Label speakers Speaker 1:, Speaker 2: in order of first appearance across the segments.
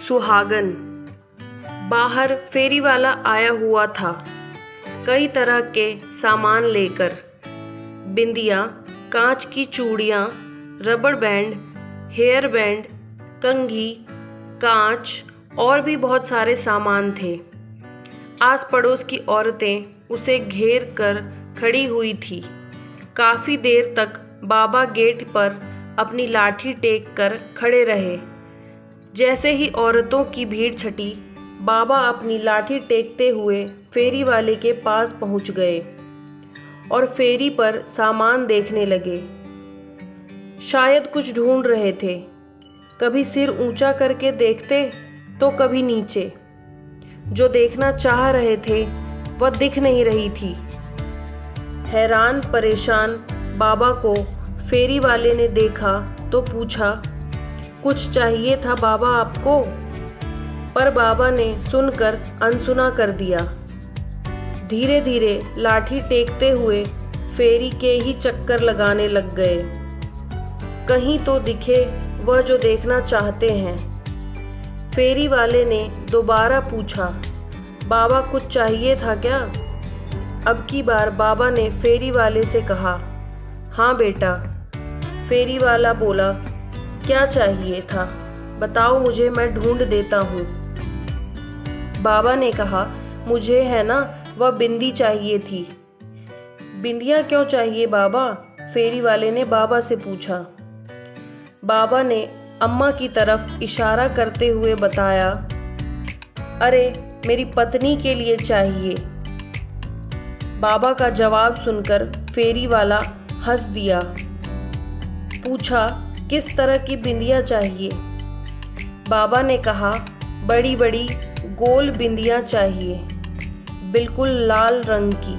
Speaker 1: सुहागन। बाहर फेरी वाला आया हुआ था, कई तरह के सामान लेकर। बिंदियाँ, कांच की चूड़ियाँ, रबड़ बैंड, हेयर बैंड, कंघी, कांच और भी बहुत सारे सामान थे। आस पड़ोस की औरतें उसे घेर कर खड़ी हुई थी। काफ़ी देर तक बाबा गेट पर अपनी लाठी टेक कर खड़े रहे। जैसे ही औरतों की भीड़ छटी, बाबा अपनी लाठी टेकते हुए फेरी वाले के पास पहुंच गए और फेरी पर सामान देखने लगे। शायद कुछ ढूंढ रहे थे। कभी सिर ऊंचा करके देखते तो कभी नीचे। जो देखना चाह रहे थे वह दिख नहीं रही थी। हैरान परेशान बाबा को फेरी वाले ने देखा तो पूछा, कुछ चाहिए था बाबा आपको? पर बाबा ने सुनकर अनसुना कर दिया। धीरे धीरे लाठी टेकते हुए फेरी के ही चक्कर लगाने लग गए। कहीं तो दिखे वह जो देखना चाहते हैं। फेरी वाले ने दोबारा पूछा, बाबा कुछ चाहिए था क्या? अब की बार बाबा ने फेरी वाले से कहा, हाँ बेटा। फेरी वाला बोला, क्या चाहिए था बताओ मुझे, मैं ढूंढ देता हूँ। बाबा ने कहा, मुझे है ना वह बिंदी चाहिए थी। बिंदियाँ क्यों चाहिए बाबा? फेरी वाले ने बाबा से पूछा। बाबा ने अम्मा की तरफ इशारा करते हुए बताया, अरे मेरी पत्नी के लिए चाहिए। बाबा का जवाब सुनकर फेरी वाला हंस दिया। पूछा, किस तरह की बिंदियाँ चाहिए? बाबा ने कहा, बड़ी बड़ी गोल बिंदियाँ चाहिए, बिल्कुल लाल रंग की।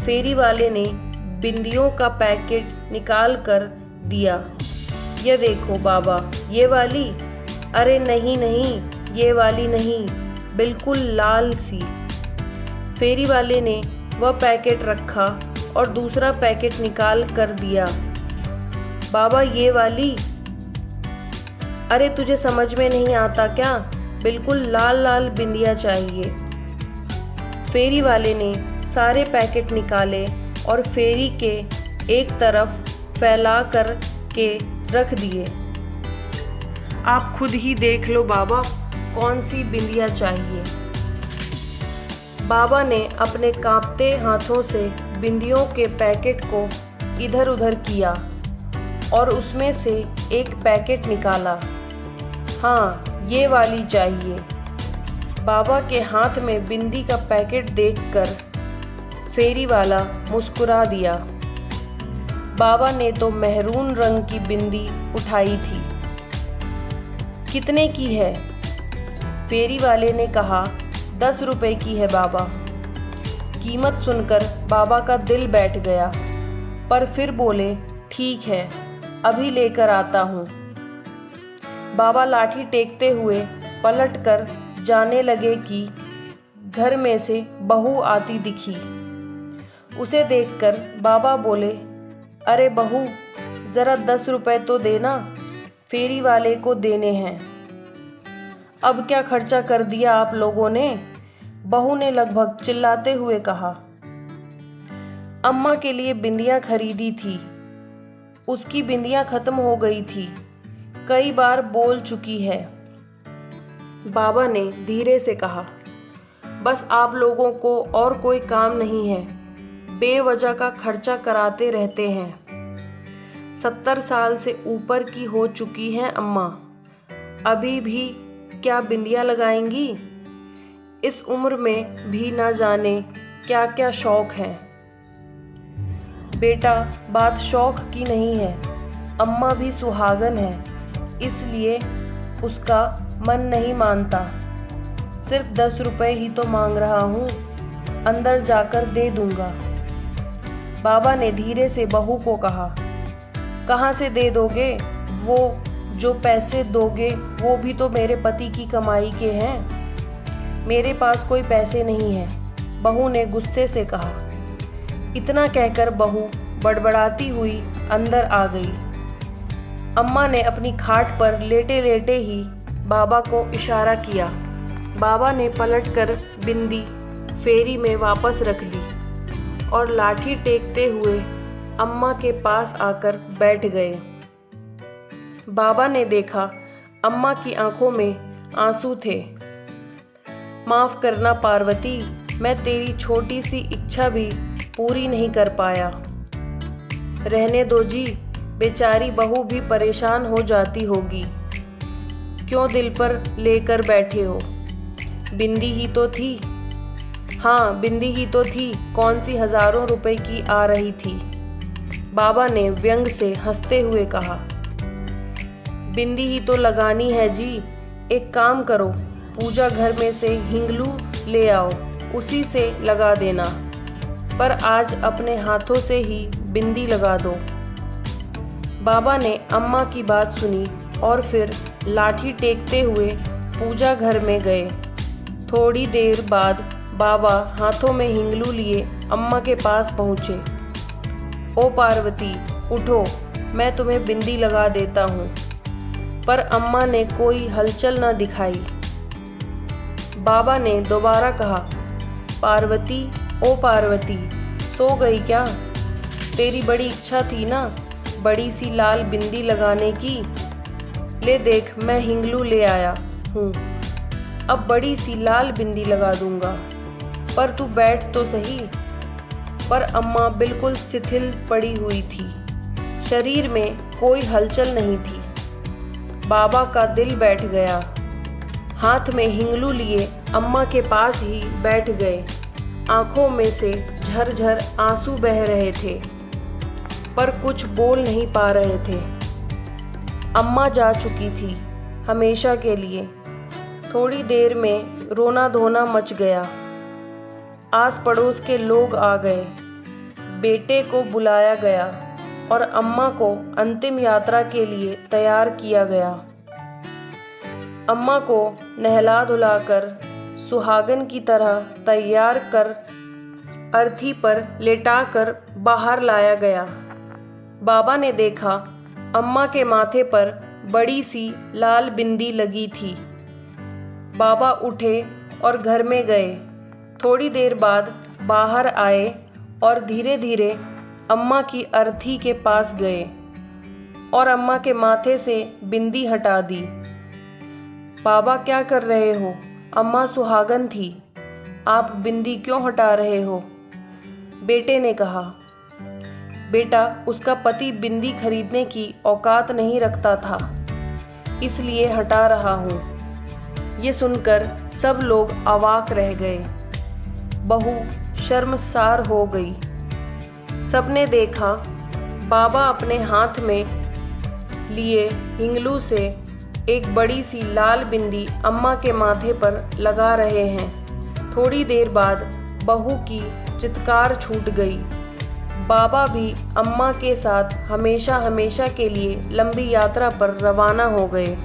Speaker 1: फेरी वाले ने बिंदियों का पैकेट निकाल कर दिया। ये देखो बाबा, ये वाली? अरे नहीं नहीं, ये वाली नहीं, बिल्कुल लाल सी। फेरी वाले ने वह पैकेट रखा और दूसरा पैकेट निकाल कर दिया। बाबा ये वाली? अरे तुझे समझ में नहीं आता क्या? बिल्कुल लाल लाल बिंदियाँ चाहिए। फेरी वाले ने सारे पैकेट निकाले और फेरी के एक तरफ फैला कर के रख दिए। आप खुद ही देख लो बाबा, कौन सी बिंदियाँ चाहिए। बाबा ने अपने कांपते हाथों से बिंदियों के पैकेट को इधर उधर किया और उसमें से एक पैकेट निकाला। हाँ, ये वाली चाहिए। बाबा के हाथ में बिंदी का पैकेट देखकर फेरी वाला मुस्कुरा दिया। बाबा ने तो मेहरून रंग की बिंदी उठाई थी। कितने की है? फेरी वाले ने कहा, 10 रुपए की है बाबा। कीमत सुनकर बाबा का दिल बैठ गया, पर फिर बोले, ठीक है, अभी लेकर आता हूँ। बाबा लाठी टेकते हुए पलट कर जाने लगे कि घर में से बहू आती दिखी। उसे देखकर बाबा बोले, अरे बहू, ज़रा 10 रुपए तो देना, फेरी वाले को देने हैं। अब क्या खर्चा कर दिया आप लोगों ने? बहू ने लगभग चिल्लाते हुए कहा। अम्मा के लिए बिंदियाँ खरीदी थी, उसकी बिंदियाँ ख़त्म हो गई थी, कई बार बोल चुकी है। बाबा ने धीरे से कहा, बस आप लोगों को और कोई काम नहीं है, बेवजह का खर्चा कराते रहते हैं। 70 साल से ऊपर की हो चुकी हैं अम्मा, अभी भी क्या बिंदियाँ लगाएंगी? इस उम्र में भी ना जाने क्या क्या शौक़ हैं। बेटा, बात शौक़ की नहीं है, अम्मा भी सुहागन है, इसलिए उसका मन नहीं मानता। सिर्फ 10 रुपए ही तो मांग रहा हूँ, अंदर जाकर दे दूँगा। बाबा ने धीरे से बहू को कहा, कहाँ से दे दोगे? वो जो पैसे दोगे वो भी तो मेरे पति की कमाई के हैं। मेरे पास कोई पैसे नहीं हैं, बहू ने गुस्से से कहा। इतना कहकर बहू बड़बड़ाती हुई अंदर आ गई। अम्मा ने अपनी खाट पर लेटे लेटे ही बाबा को इशारा किया। बाबा ने पलटकर बिंदी फेरी में वापस रख ली और लाठी टेकते हुए अम्मा के पास आकर बैठ गए। बाबा ने देखा अम्मा की आंखों में आंसू थे। माफ़ करना पार्वती, मैं तेरी छोटी सी इच्छा भी पूरी नहीं कर पाया। रहने दो जी, बेचारी बहू भी परेशान हो जाती होगी। क्यों दिल पर लेकर बैठे हो? बिंदी ही तो थी। हाँ, बिंदी ही तो थी, कौन सी हज़ारों रुपए की आ रही थी। बाबा ने व्यंग से हंसते हुए कहा। बिंदी ही तो लगानी है जी। एक काम करो, पूजा घर में से हिंगलू ले आओ, उसी से लगा देना, पर आज अपने हाथों से ही बिंदी लगा दो। बाबा ने अम्मा की बात सुनी और फिर लाठी टेकते हुए पूजा घर में गए। थोड़ी देर बाद बाबा हाथों में हिंगलू लिए अम्मा के पास पहुँचे। ओ पार्वती, उठो, मैं तुम्हें बिंदी लगा देता हूँ। पर अम्मा ने कोई हलचल न दिखाई। बाबा ने दोबारा कहा, पार्वती, ओ पार्वती, सो गई क्या? तेरी बड़ी इच्छा थी ना बड़ी सी लाल बिंदी लगाने की। ले देख, मैं हिंगलू ले आया हूँ, अब बड़ी सी लाल बिंदी लगा दूंगा। पर तू बैठ तो सही। पर अम्मा बिल्कुल शिथिल पड़ी हुई थी, शरीर में कोई हलचल नहीं थी। बाबा का दिल बैठ गया। हाथ में हिंगलू लिए अम्मा के पास ही बैठ गए। आंखों में से झरझर आंसू बह रहे थे, पर कुछ बोल नहीं पा रहे थे। अम्मा जा चुकी थी हमेशा के लिए। थोड़ी देर में रोना धोना मच गया। आस पड़ोस के लोग आ गए। बेटे को बुलाया गया और अम्मा को अंतिम यात्रा के लिए तैयार किया गया। अम्मा को नहला धुलाकर सुहागन की तरह तैयार कर अर्थी पर लेटाकर बाहर लाया गया। बाबा ने देखा अम्मा के माथे पर बड़ी सी लाल बिंदी लगी थी। बाबा उठे और घर में गए। थोड़ी देर बाद बाहर आए और धीरे धीरे अम्मा की अर्थी के पास गए और अम्मा के माथे से बिंदी हटा दी। बाबा, क्या कर रहे हो? अम्मा सुहागन थी, आप बिंदी क्यों हटा रहे हो? बेटे ने कहा। बेटा, उसका पति बिंदी खरीदने की औकात नहीं रखता था, इसलिए हटा रहा हूँ। ये सुनकर सब लोग अवाक रह गए। बहू शर्मसार हो गई। सबने देखा बाबा अपने हाथ में लिए हिंगलू से एक बड़ी सी लाल बिंदी अम्मा के माथे पर लगा रहे हैं। थोड़ी देर बाद बहू की चित्कार छूट गई। बाबा भी अम्मा के साथ हमेशा हमेशा के लिए लंबी यात्रा पर रवाना हो गए।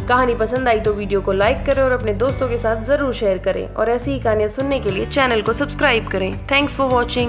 Speaker 1: कहानी पसंद आई तो वीडियो को लाइक करें और अपने दोस्तों के साथ ज़रूर शेयर करें और ऐसी ही कहानियाँ सुनने के लिए चैनल को सब्सक्राइब करें। Thanks for watching.